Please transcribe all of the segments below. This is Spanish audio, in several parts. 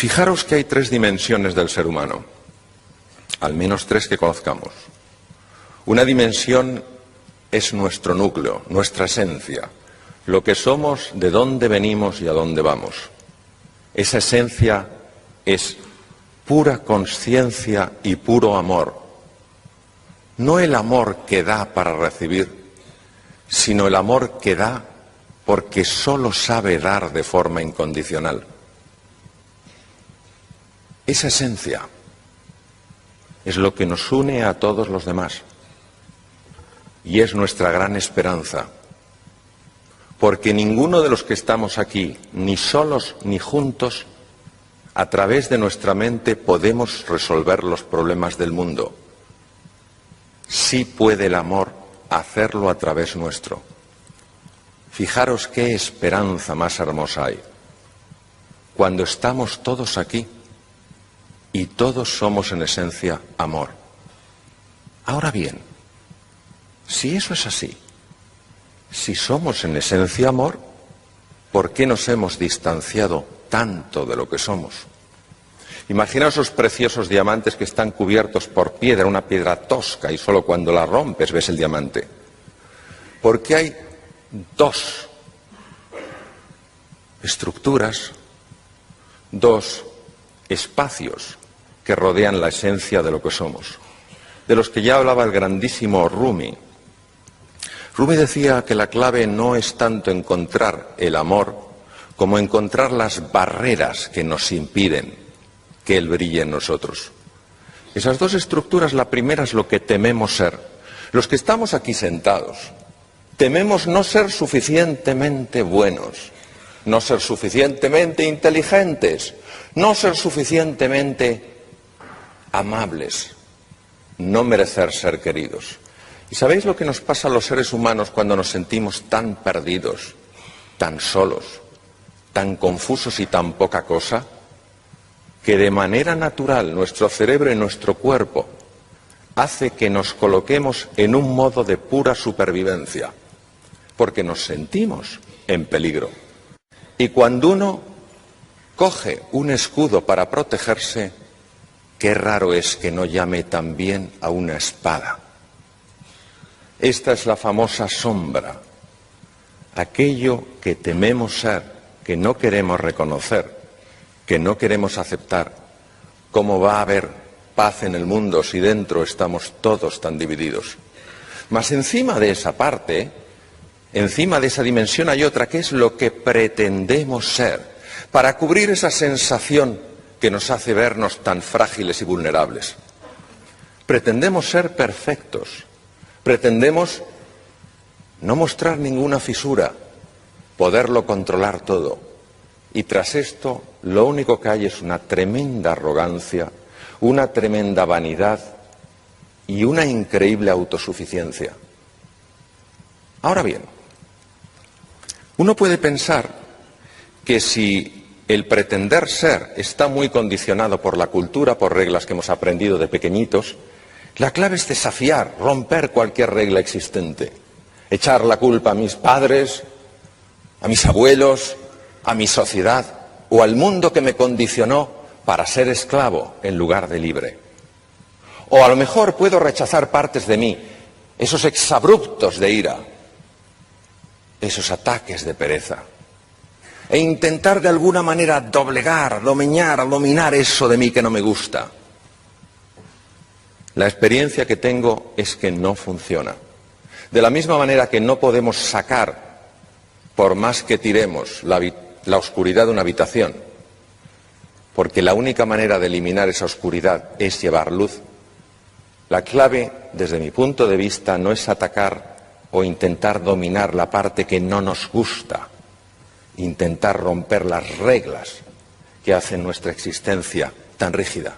Fijaros que hay tres dimensiones del ser humano, al menos tres que conozcamos. Una dimensión es nuestro núcleo, nuestra esencia, lo que somos, de dónde venimos y a dónde vamos. Esa esencia es pura conciencia y puro amor. No el amor que da para recibir, sino el amor que da porque solo sabe dar de forma incondicional. Esa esencia es lo que nos une a todos los demás y es nuestra gran esperanza, porque ninguno de los que estamos aquí, ni solos ni juntos, a través de nuestra mente podemos resolver los problemas del mundo. Sí puede el amor hacerlo a través nuestro. Fijaros qué esperanza más hermosa hay. Cuando estamos todos aquí y todos somos en esencia amor. Ahora bien, si eso es así, si somos en esencia amor, ¿por qué nos hemos distanciado tanto de lo que somos? Imaginaos esos preciosos diamantes que están cubiertos por piedra, una piedra tosca, y solo cuando la rompes ves el diamante. Porque hay dos estructuras, dos espacios que rodean la esencia de lo que somos, de los que ya hablaba el grandísimo Rumi. Rumi decía que la clave no es tanto encontrar el amor como encontrar las barreras que nos impiden que él brille en nosotros. Esas dos estructuras, la primera es lo que tememos ser. Los que estamos aquí sentados, tememos no ser suficientemente buenos, no ser suficientemente inteligentes, no ser suficientemente amables, no merecer ser queridos. ¿Y sabéis lo que nos pasa a los seres humanos cuando nos sentimos tan perdidos, tan solos, tan confusos y tan poca cosa? Que de manera natural nuestro cerebro y nuestro cuerpo hace que nos coloquemos en un modo de pura supervivencia, porque nos sentimos en peligro. Y cuando uno coge un escudo para protegerse, qué raro es que no llame también a una espada. Esta es la famosa sombra, aquello que tememos ser, que no queremos reconocer, que no queremos aceptar. ¿Cómo va a haber paz en el mundo si dentro estamos todos tan divididos? Mas encima de esa parte, encima de esa dimensión hay otra, que es lo que pretendemos ser, para cubrir esa sensación que nos hace vernos tan frágiles y vulnerables. Pretendemos ser perfectos, pretendemos no mostrar ninguna fisura, poderlo controlar todo. Y tras esto, lo único que hay es una tremenda arrogancia, una tremenda vanidad y una increíble autosuficiencia. Ahora bien, uno puede pensar que si el pretender ser está muy condicionado por la cultura, por reglas que hemos aprendido de pequeñitos, la clave es desafiar, romper cualquier regla existente, echar la culpa a mis padres, a mis abuelos, a mi sociedad o al mundo que me condicionó para ser esclavo en lugar de libre. O a lo mejor puedo rechazar partes de mí, esos exabruptos de ira, esos ataques de pereza, e intentar de alguna manera doblegar, dominar eso de mí que no me gusta. La experiencia que tengo es que no funciona. De la misma manera que no podemos sacar, por más que tiremos, la oscuridad de una habitación, porque la única manera de eliminar esa oscuridad es llevar luz. La clave, desde mi punto de vista, no es atacar o intentar dominar la parte que no nos gusta, intentar romper las reglas que hacen nuestra existencia tan rígida,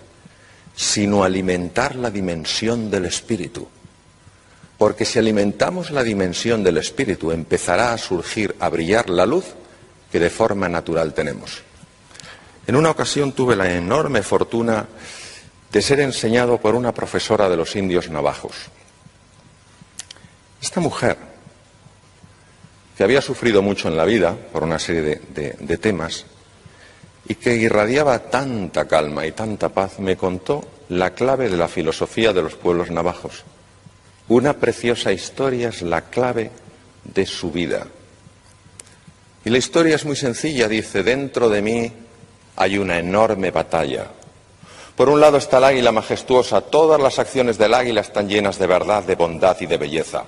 sino alimentar la dimensión del espíritu. Porque si alimentamos la dimensión del espíritu, empezará a surgir, a brillar la luz que de forma natural tenemos. En una ocasión tuve la enorme fortuna de ser enseñado por una profesora de los indios navajos. Esta mujer, que había sufrido mucho en la vida por una serie de temas, y que irradiaba tanta calma y tanta paz, me contó la clave de la filosofía de los pueblos navajos. Una preciosa historia es la clave de su vida. Y la historia es muy sencilla, dice: dentro de mí hay una enorme batalla. Por un lado está el águila majestuosa, todas las acciones del águila están llenas de verdad, de bondad y de belleza.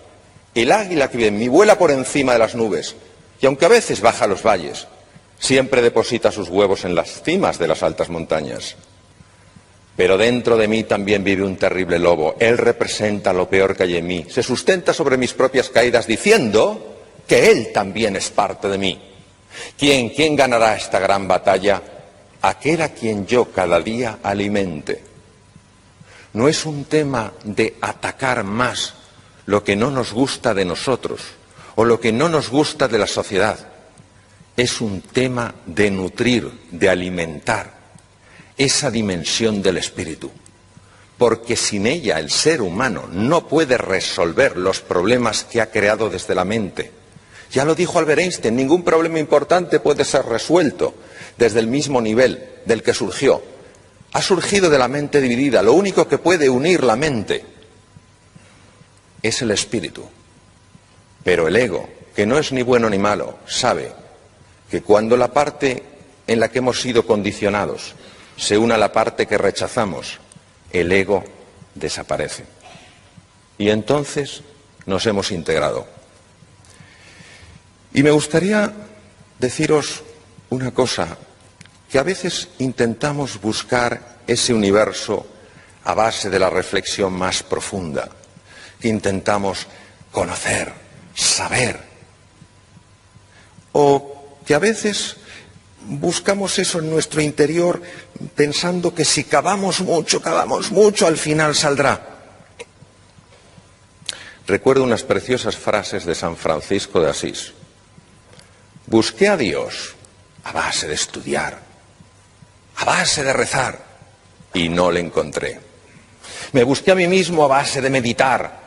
El águila que vive en mí vuela por encima de las nubes, y aunque a veces baja a los valles, siempre deposita sus huevos en las cimas de las altas montañas. Pero dentro de mí también vive un terrible lobo. Él representa lo peor que hay en mí. Se sustenta sobre mis propias caídas diciendo que él también es parte de mí. ¿Quién ganará esta gran batalla? Aquel a quien yo cada día alimente. No es un tema de atacar más lo que no nos gusta de nosotros o lo que no nos gusta de la sociedad. Es un tema de nutrir, de alimentar esa dimensión del espíritu, porque sin ella el ser humano no puede resolver los problemas que ha creado desde la mente. Ya lo dijo Albert Einstein: ningún problema importante puede ser resuelto desde el mismo nivel del que surgió. Ha surgido de la mente dividida. Lo único que puede unir la mente es el espíritu. Pero el ego, que no es ni bueno ni malo, sabe que cuando la parte en la que hemos sido condicionados se une a la parte que rechazamos, el ego desaparece. Y entonces nos hemos integrado. Y me gustaría deciros una cosa, que a veces intentamos buscar ese universo a base de la reflexión más profunda, que intentamos conocer, saber, o que a veces buscamos eso en nuestro interior pensando que si cavamos mucho, al final saldrá. Recuerdo unas preciosas frases de San Francisco de Asís. Busqué a Dios a base de estudiar, a base de rezar, y no le encontré. Me busqué a mí mismo a base de meditar,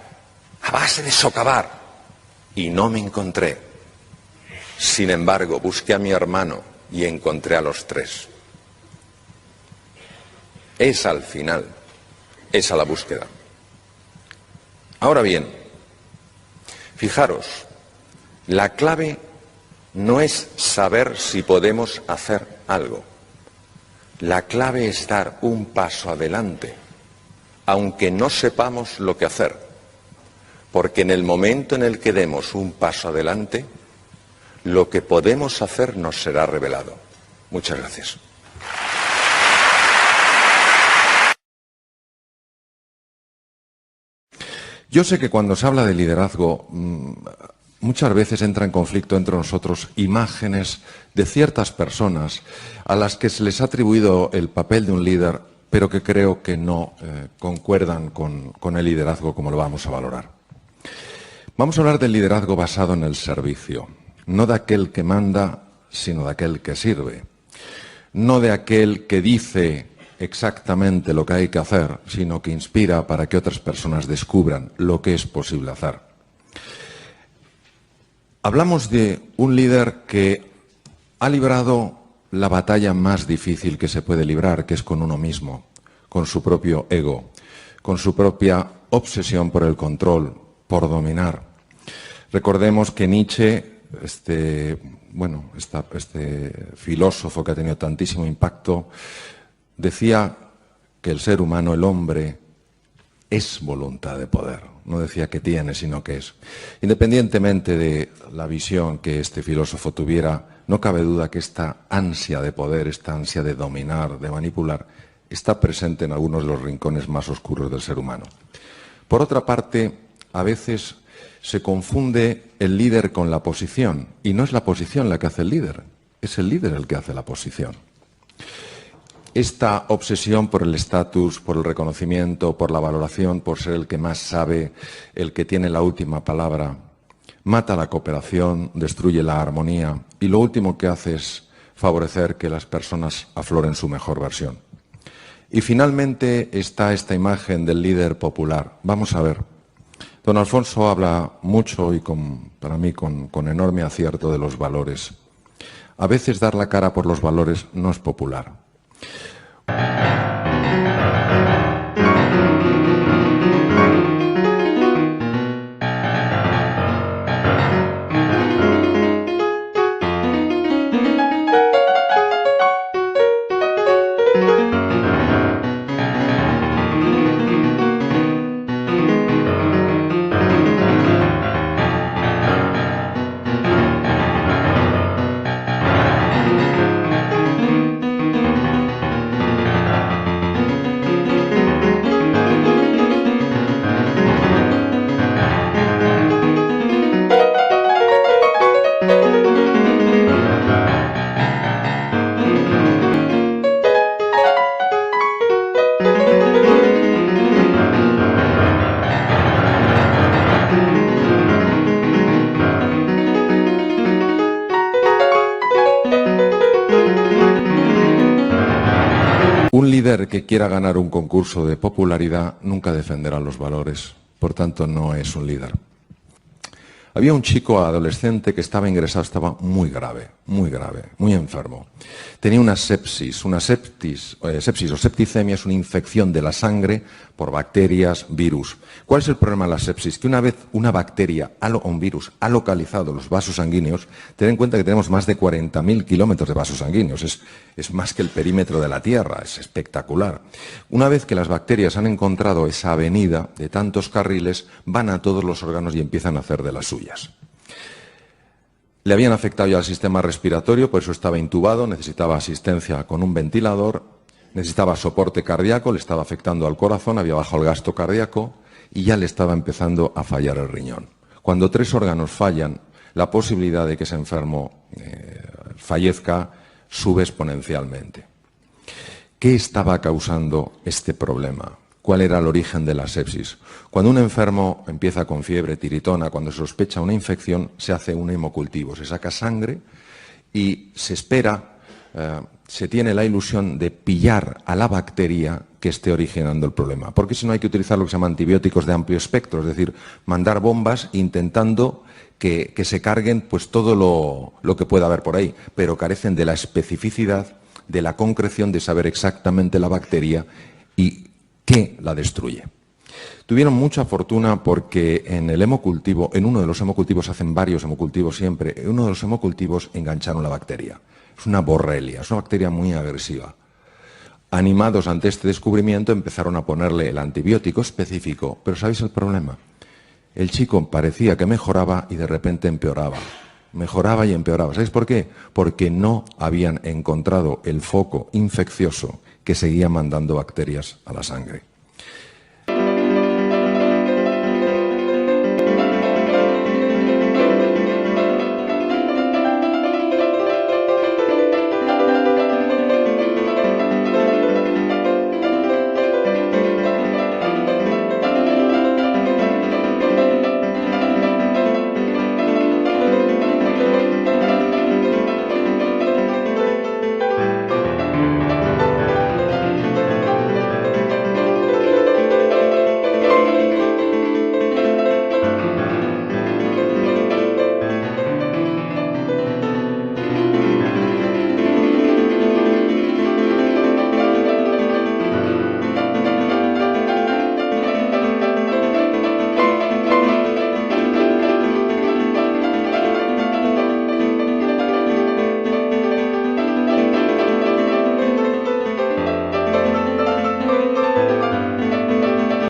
a base de socavar, y no me encontré. Sin embargo, busqué a mi hermano y encontré a los tres. Es al final, esa la búsqueda. Ahora bien, fijaros, la clave no es saber si podemos hacer algo. La clave es dar un paso adelante, aunque no sepamos lo que hacer, porque en el momento en el que demos un paso adelante, lo que podemos hacer nos será revelado. Muchas gracias. Yo sé que cuando se habla de liderazgo, muchas veces entra en conflicto entre nosotros imágenes de ciertas personas a las que se les ha atribuido el papel de un líder, pero que creo que no concuerdan con el liderazgo como lo vamos a valorar. Vamos a hablar del liderazgo basado en el servicio. No de aquel que manda, sino de aquel que sirve. No de aquel que dice exactamente lo que hay que hacer, sino que inspira para que otras personas descubran lo que es posible hacer. Hablamos de un líder que ha librado la batalla más difícil que se puede librar, que es con uno mismo, con su propio ego, con su propia obsesión por el control, por dominar. Recordemos que Nietzsche, este filósofo que ha tenido tantísimo impacto, decía que el ser humano, el hombre, es voluntad de poder. No decía que tiene, sino que es. Independientemente de la visión que este filósofo tuviera, no cabe duda que esta ansia de poder, esta ansia de dominar, de manipular, está presente en algunos de los rincones más oscuros del ser humano. Por otra parte, a veces se confunde el líder con la posición, y no es la posición la que hace el líder, es el líder el que hace la posición. Esta obsesión por el estatus, por el reconocimiento, por la valoración, por ser el que más sabe, el que tiene la última palabra, mata la cooperación, destruye la armonía y lo último que hace es favorecer que las personas afloren su mejor versión. Y finalmente está esta imagen del líder popular. Vamos a ver. Don Alfonso habla mucho y para mí con enorme acierto de los valores. A veces dar la cara por los valores no es popular. Un líder que quiera ganar un concurso de popularidad nunca defenderá los valores, por tanto no es un líder. Había un chico adolescente que estaba ingresado, estaba muy grave, muy enfermo. Tenía una sepsis o septicemia, es una infección de la sangre por bacterias, virus. ¿Cuál es el problema de la sepsis? Que una vez una bacteria o un virus ha localizado los vasos sanguíneos, ten en cuenta que tenemos más de 40.000 kilómetros de vasos sanguíneos, es más que el perímetro de la Tierra, es espectacular. Una vez que las bacterias han encontrado esa avenida de tantos carriles, van a todos los órganos y empiezan a hacer de las suyas. Le habían afectado ya al sistema respiratorio, por eso estaba intubado, necesitaba asistencia con un ventilador, necesitaba soporte cardíaco, le estaba afectando al corazón, había bajado el gasto cardíaco y ya le estaba empezando a fallar el riñón. Cuando 3 órganos fallan, la posibilidad de que ese enfermo fallezca sube exponencialmente. ¿Qué estaba causando este problema? ¿Cuál era el origen de la sepsis? Cuando un enfermo empieza con fiebre, tiritona, cuando se sospecha una infección, se hace un hemocultivo, se saca sangre y se espera, se tiene la ilusión de pillar a la bacteria que esté originando el problema. Porque si no hay que utilizar lo que se llama antibióticos de amplio espectro, es decir, mandar bombas intentando que se carguen pues todo lo que pueda haber por ahí, pero carecen de la especificidad, de la concreción de saber exactamente la bacteria y qué la destruye. Tuvieron mucha fortuna porque en el hemocultivo, en uno de los hemocultivos, hacen varios hemocultivos siempre, en uno de los hemocultivos engancharon la bacteria. Es una borrelia, es una bacteria muy agresiva. Animados ante este descubrimiento empezaron a ponerle el antibiótico específico, pero ¿sabéis el problema? El chico parecía que mejoraba y de repente empeoraba. Mejoraba y empeoraba. ¿Sabéis por qué? Porque no habían encontrado el foco infeccioso que seguía mandando bacterias a la sangre.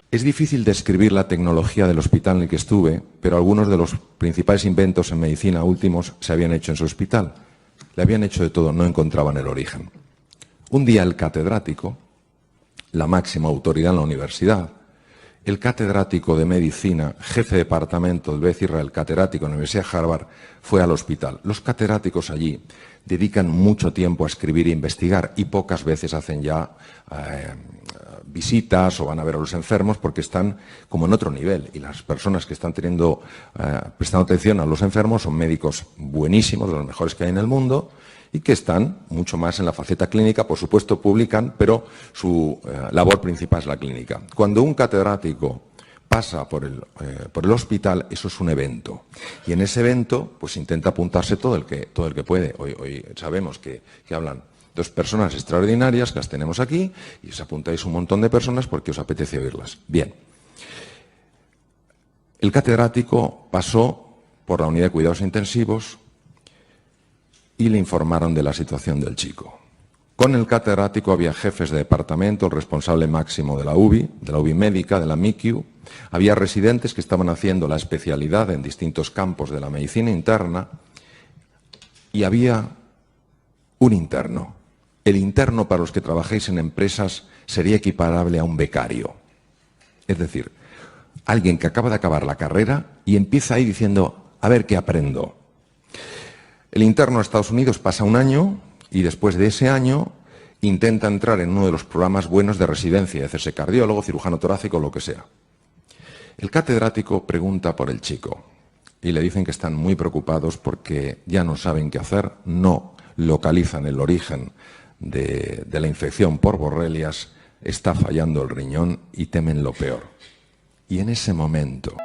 Es difícil describir la tecnología del hospital en el que estuve, pero algunos de los principales inventos en medicina últimos se habían hecho en su hospital. Le habían hecho de todo, no encontraban el origen. Un día el catedrático, la máxima autoridad en la universidad, el catedrático de medicina, jefe de departamento del Beth Israel, catedrático en la Universidad de Harvard, fue al hospital. Los catedráticos allí dedican mucho tiempo a escribir e investigar y pocas veces hacen ya visitas o van a ver a los enfermos porque están como en otro nivel y las personas que están prestando atención a los enfermos son médicos buenísimos, de los mejores que hay en el mundo y que están mucho más en la faceta clínica, por supuesto publican, pero su labor principal es la clínica. Cuando un catedrático pasa por el hospital, eso es un evento. Y en ese evento, pues intenta apuntarse todo el que puede. Hoy sabemos que hablan dos personas extraordinarias, que las tenemos aquí, y os apuntáis un montón de personas porque os apetece oírlas. Bien. El catedrático pasó por la unidad de cuidados intensivos y le informaron de la situación del chico. Con el catedrático había jefes de departamento, el responsable máximo de la UBI médica, de la MICU, había residentes que estaban haciendo la especialidad en distintos campos de la medicina interna y había un interno. El interno, para los que trabajáis en empresas, sería equiparable a un becario. Es decir, alguien que acaba de acabar la carrera y empieza ahí diciendo, a ver qué aprendo. El interno a Estados Unidos pasa un año y después de ese año intenta entrar en uno de los programas buenos de residencia, hacerse cardiólogo, cirujano torácico, lo que sea. El catedrático pregunta por el chico y le dicen que están muy preocupados porque ya no saben qué hacer, no localizan el origen de la infección por borrelias, está fallando el riñón y temen lo peor. Y en ese momento...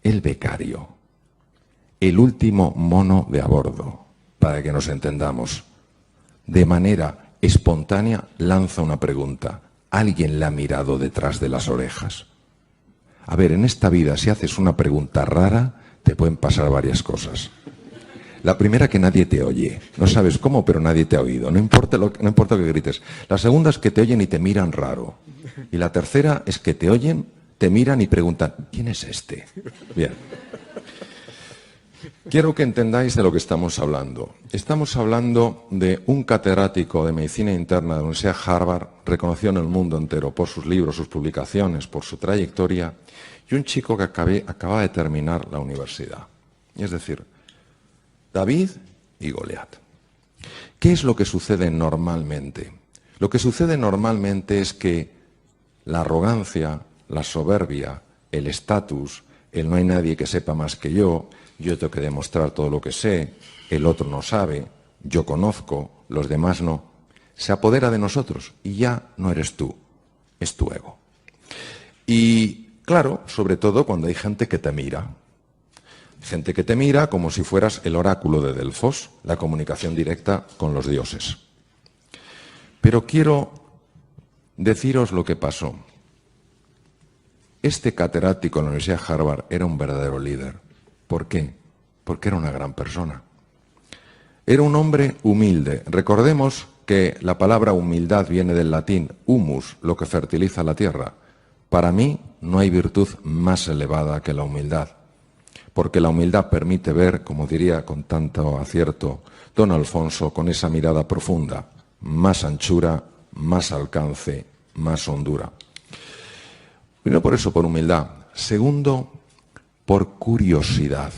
El becario, el último mono de a bordo, para que nos entendamos, de manera espontánea lanza una pregunta. ¿Alguien le ha mirado detrás de las orejas? A ver, en esta vida, si haces una pregunta rara, te pueden pasar varias cosas. La primera, que nadie te oye. No sabes cómo, pero nadie te ha oído. No importa que grites. La segunda es que te oyen y te miran raro. Y la tercera es que te oyen, te miran y preguntan, ¿quién es este? Bien. Quiero que entendáis de lo que estamos hablando. Estamos hablando de un catedrático de medicina interna de la Universidad de Harvard, reconocido en el mundo entero por sus libros, sus publicaciones, por su trayectoria, y un chico que acaba de terminar la universidad. Es decir, David y Goliat. ¿Qué es lo que sucede normalmente? Lo que sucede normalmente es que la arrogancia, la soberbia, el estatus, el no hay nadie que sepa más que yo tengo que demostrar todo lo que sé, el otro no sabe, yo conozco, los demás no, se apodera de nosotros y ya no eres tú, es tu ego. Y claro, sobre todo cuando hay gente que te mira. Gente que te mira como si fueras el oráculo de Delfos, la comunicación directa con los dioses. Pero quiero deciros lo que pasó. Este catedrático en la Universidad de Harvard era un verdadero líder. ¿Por qué? Porque era una gran persona. Era un hombre humilde. Recordemos que la palabra humildad viene del latín humus, lo que fertiliza la tierra. Para mí no hay virtud más elevada que la humildad, porque la humildad permite ver, como diría con tanto acierto don Alfonso, con esa mirada profunda, más anchura, más alcance, más hondura. Primero por eso, por humildad. Segundo, por curiosidad.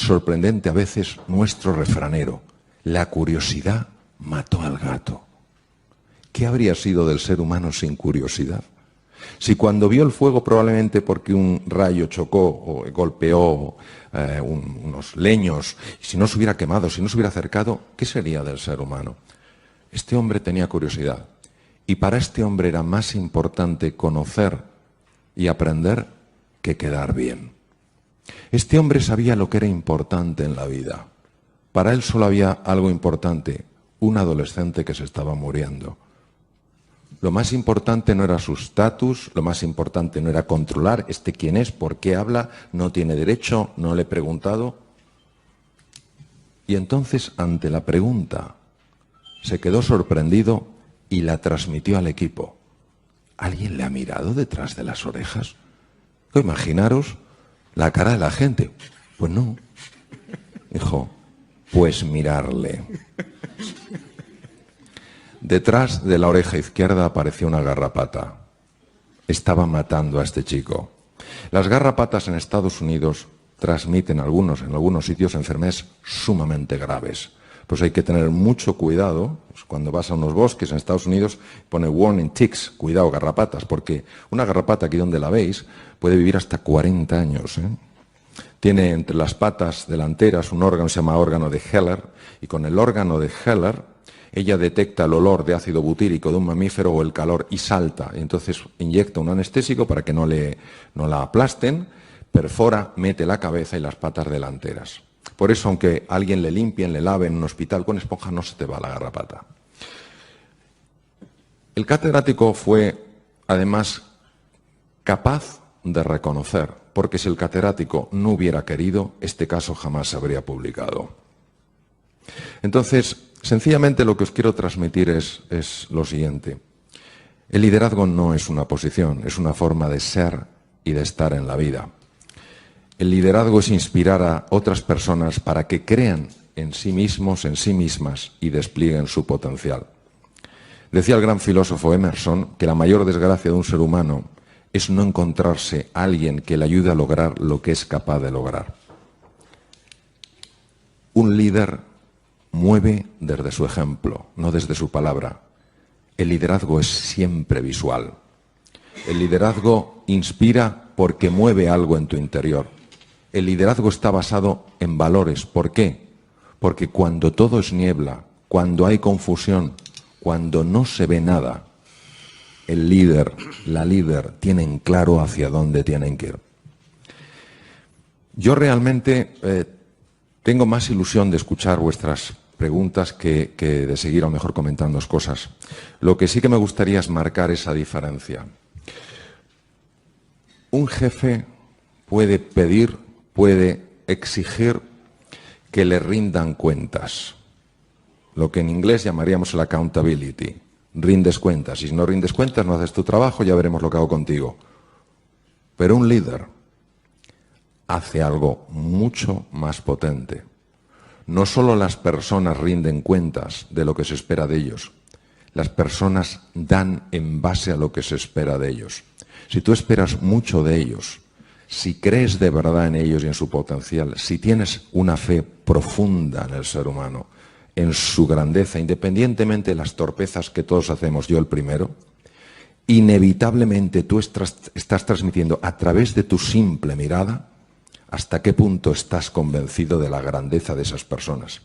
sorprendente a veces nuestro refranero: la curiosidad mató al gato. ¿Qué habría sido del ser humano sin curiosidad? Si cuando vio el fuego, probablemente porque un rayo chocó o golpeó unos leños, y si no se hubiera quemado, si no se hubiera acercado, ¿qué sería del ser humano? Este hombre tenía curiosidad, y para este hombre era más importante conocer y aprender que quedar bien. Este hombre sabía lo que era importante en la vida. Para él solo había algo importante: un adolescente que se estaba muriendo. Lo más importante no era su estatus, lo más importante no era controlar quién es, por qué habla, no tiene derecho, no le he preguntado. Y entonces, ante la pregunta, se quedó sorprendido y la transmitió al equipo. ¿Alguien le ha mirado detrás de las orejas? Imaginaros la cara de la gente. Pues no. Dijo, pues mirarle. Detrás de la oreja izquierda apareció una garrapata. Estaba matando a este chico. Las garrapatas en Estados Unidos transmiten en algunos sitios enfermedades sumamente graves. Pues hay que tener mucho cuidado. Cuando vas a unos bosques en Estados Unidos pone warning ticks, cuidado garrapatas, porque una garrapata, aquí donde la veis, puede vivir hasta 40 años. Tiene entre las patas delanteras un órgano que se llama órgano de Heller, y con el órgano de Heller ella detecta el olor de ácido butírico de un mamífero o el calor y salta. Y entonces inyecta un anestésico para que no la aplasten, perfora, mete la cabeza y las patas delanteras. Por eso, aunque alguien le limpien, le laven en un hospital con esponja, no se te va la garrapata. El catedrático fue, además, capaz de reconocer, porque si el catedrático no hubiera querido, este caso jamás se habría publicado. Entonces, sencillamente lo que os quiero transmitir es lo siguiente. El liderazgo no es una posición, es una forma de ser y de estar en la vida. El liderazgo es inspirar a otras personas para que crean en sí mismos, en sí mismas y desplieguen su potencial. Decía el gran filósofo Emerson que la mayor desgracia de un ser humano es no encontrarse a alguien que le ayude a lograr lo que es capaz de lograr. Un líder mueve desde su ejemplo, no desde su palabra. El liderazgo es siempre visual. El liderazgo inspira porque mueve algo en tu interior. El liderazgo está basado en valores. ¿Por qué? Porque cuando todo es niebla, cuando hay confusión, cuando no se ve nada, el líder, la líder, tienen claro hacia dónde tienen que ir. Yo realmente tengo más ilusión de escuchar vuestras preguntas que de seguir a lo mejor comentando cosas. Lo que sí que me gustaría es marcar esa diferencia. Un jefe puede pedir, puede exigir que le rindan cuentas, lo que en inglés llamaríamos el accountability. Rindes cuentas, y si no rindes cuentas, no haces tu trabajo, ya veremos lo que hago contigo. Pero un líder hace algo mucho más potente. No solo las personas rinden cuentas de lo que se espera de ellos, las personas dan en base a lo que se espera de ellos. Si tú esperas mucho de ellos, si crees de verdad en ellos y en su potencial, si tienes una fe profunda en el ser humano, en su grandeza, independientemente de las torpezas que todos hacemos, yo el primero, inevitablemente tú estás transmitiendo a través de tu simple mirada hasta qué punto estás convencido de la grandeza de esas personas.